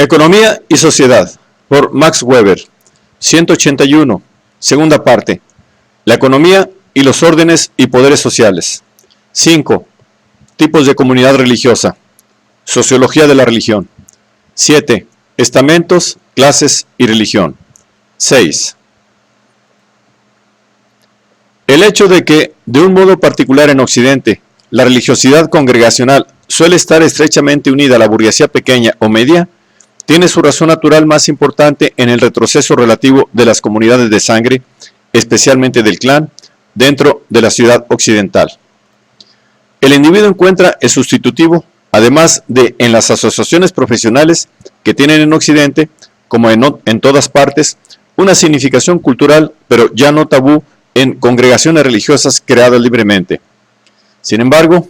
Economía y Sociedad, por Max Weber. 181, segunda parte. La economía y los órdenes y poderes sociales. 5. Tipos de comunidad religiosa. Sociología de la religión. 7. Estamentos, clases y religión. 6. El hecho de que, de un modo particular en Occidente, la religiosidad congregacional suele estar estrechamente unida a la burguesía pequeña o media, tiene su razón natural más importante en el retroceso relativo de las comunidades de sangre, especialmente del clan, dentro de la ciudad occidental. El individuo encuentra el sustitutivo, además de en las asociaciones profesionales que tienen en Occidente, como en todas partes, una significación cultural, pero ya no tabú, en congregaciones religiosas creadas libremente. Sin embargo,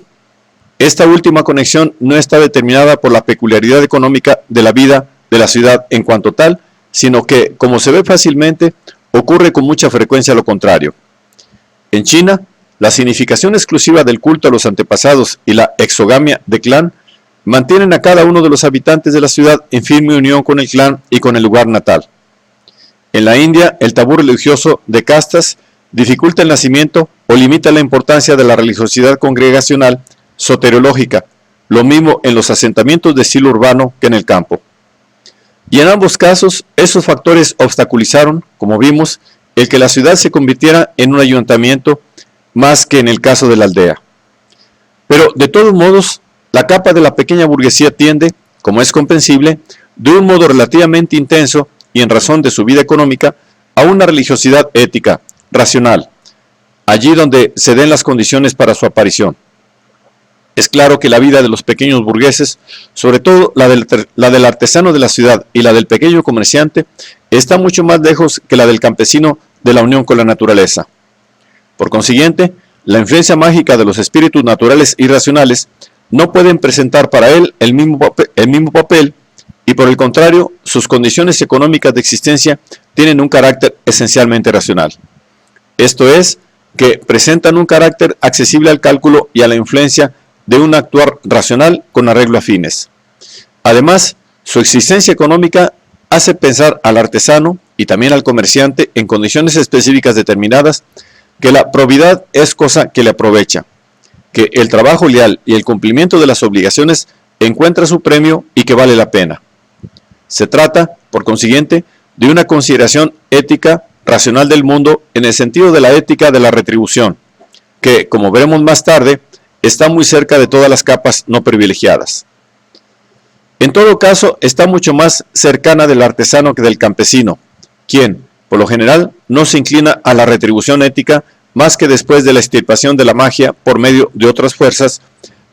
esta última conexión no está determinada por la peculiaridad económica de la vida de la ciudad en cuanto tal, sino que, como se ve fácilmente, ocurre con mucha frecuencia lo contrario. En China, la significación exclusiva del culto a los antepasados y la exogamia de clan mantienen a cada uno de los habitantes de la ciudad en firme unión con el clan y con el lugar natal. En la India, el tabú religioso de castas dificulta el nacimiento o limita la importancia de la religiosidad congregacional soteriológica, lo mismo en los asentamientos de estilo urbano que en el campo. Y en ambos casos, esos factores obstaculizaron, como vimos, el que la ciudad se convirtiera en un ayuntamiento más que en el caso de la aldea. Pero, de todos modos, la capa de la pequeña burguesía tiende, como es comprensible, de un modo relativamente intenso y en razón de su vida económica, a una religiosidad ética, racional, allí donde se den las condiciones para su aparición. Es claro que la vida de los pequeños burgueses, sobre todo la del artesano de la ciudad y la del pequeño comerciante, está mucho más lejos que la del campesino de la unión con la naturaleza. Por consiguiente, la influencia mágica de los espíritus naturales y racionales no pueden presentar para él el mismo papel y, por el contrario, sus condiciones económicas de existencia tienen un carácter esencialmente racional. Esto es, que presentan un carácter accesible al cálculo y a la influencia de un actuar racional con arreglo a fines. Además, su existencia económica hace pensar al artesano y también al comerciante en condiciones específicas determinadas que la probidad es cosa que le aprovecha, que el trabajo leal y el cumplimiento de las obligaciones encuentra su premio y que vale la pena. Se trata, por consiguiente, de una consideración ética racional del mundo en el sentido de la ética de la retribución, que, como veremos más tarde, está muy cerca de todas las capas no privilegiadas. En todo caso, está mucho más cercana del artesano que del campesino, quien, por lo general, no se inclina a la retribución ética más que después de la extirpación de la magia por medio de otras fuerzas,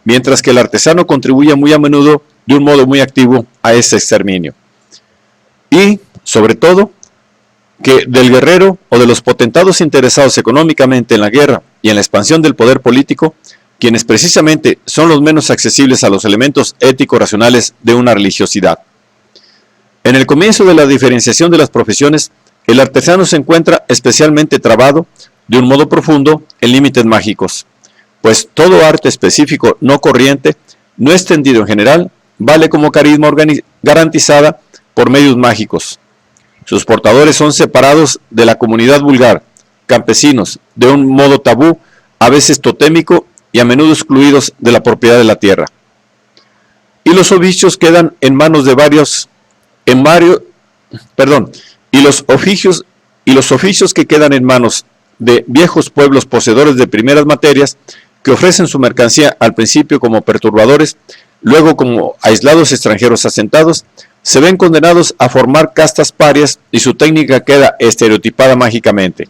mientras que el artesano contribuye muy a menudo de un modo muy activo a ese exterminio. Y, sobre todo, que del guerrero o de los potentados interesados económicamente en la guerra y en la expansión del poder político, quienes precisamente son los menos accesibles a los elementos ético-racionales de una religiosidad. En el comienzo de la diferenciación de las profesiones, el artesano se encuentra especialmente trabado, de un modo profundo, en límites mágicos, pues todo arte específico no corriente, no extendido en general, vale como carisma garantizada por medios mágicos. Sus portadores son separados de la comunidad vulgar, campesinos, de un modo tabú, a veces totémico y a menudo excluidos de la propiedad de la tierra. Y los oficios quedan en manos de los oficios que quedan en manos de viejos pueblos poseedores de primeras materias que ofrecen su mercancía al principio como perturbadores, luego como aislados extranjeros asentados, se ven condenados a formar castas parias y su técnica queda estereotipada mágicamente.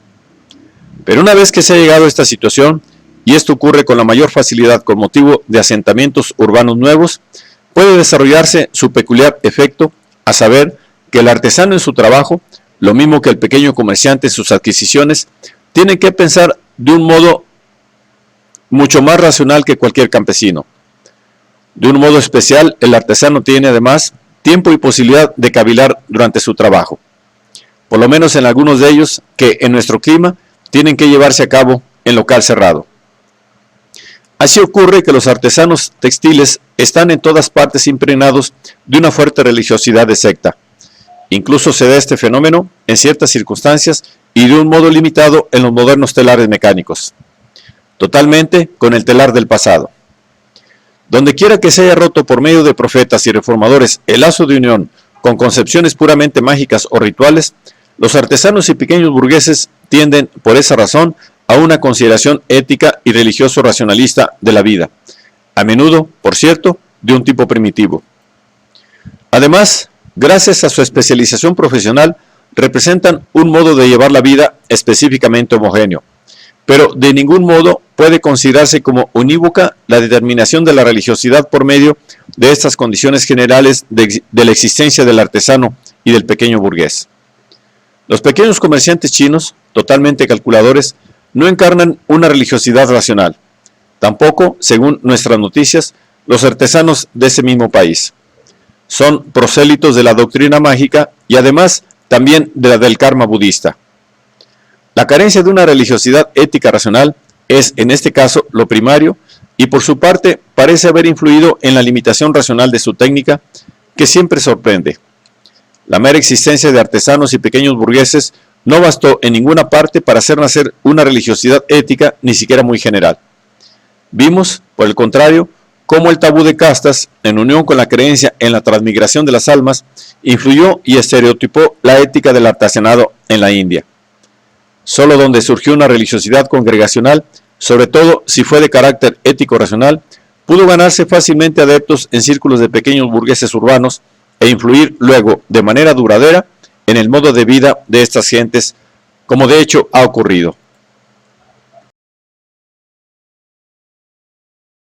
Pero una vez que se ha llegado a esta situación, y esto ocurre con la mayor facilidad con motivo de asentamientos urbanos nuevos, puede desarrollarse su peculiar efecto, a saber que el artesano en su trabajo, lo mismo que el pequeño comerciante en sus adquisiciones, tiene que pensar de un modo mucho más racional que cualquier campesino. De un modo especial, el artesano tiene además tiempo y posibilidad de cavilar durante su trabajo, por lo menos en algunos de ellos que en nuestro clima tienen que llevarse a cabo en local cerrado. Así ocurre que los artesanos textiles están en todas partes impregnados de una fuerte religiosidad de secta. Incluso se da este fenómeno en ciertas circunstancias y de un modo limitado en los modernos telares mecánicos, totalmente con el telar del pasado. Donde quiera que se haya roto por medio de profetas y reformadores el lazo de unión con concepciones puramente mágicas o rituales, los artesanos y pequeños burgueses tienden, por esa razón, a una consideración ética y religioso-racionalista de la vida, a menudo, por cierto, de un tipo primitivo. Además, gracias a su especialización profesional, representan un modo de llevar la vida específicamente homogéneo, pero de ningún modo puede considerarse como unívoca la determinación de la religiosidad por medio de estas condiciones generales de la existencia del artesano y del pequeño burgués. Los pequeños comerciantes chinos, totalmente calculadores, no encarnan una religiosidad racional. Tampoco, según nuestras noticias, los artesanos de ese mismo país. Son prosélitos de la doctrina mágica y además también de la del karma budista. La carencia de una religiosidad ética racional es, en este caso, lo primario y por su parte parece haber influido en la limitación racional de su técnica, que siempre sorprende. La mera existencia de artesanos y pequeños burgueses no bastó en ninguna parte para hacer nacer una religiosidad ética ni siquiera muy general. Vimos, por el contrario, cómo el tabú de castas, en unión con la creencia en la transmigración de las almas, influyó y estereotipó la ética del artesanado en la India. Solo donde surgió una religiosidad congregacional, sobre todo si fue de carácter ético-racional, pudo ganarse fácilmente adeptos en círculos de pequeños burgueses urbanos e influir luego de manera duradera en el modo de vida de estas gentes, como de hecho ha ocurrido.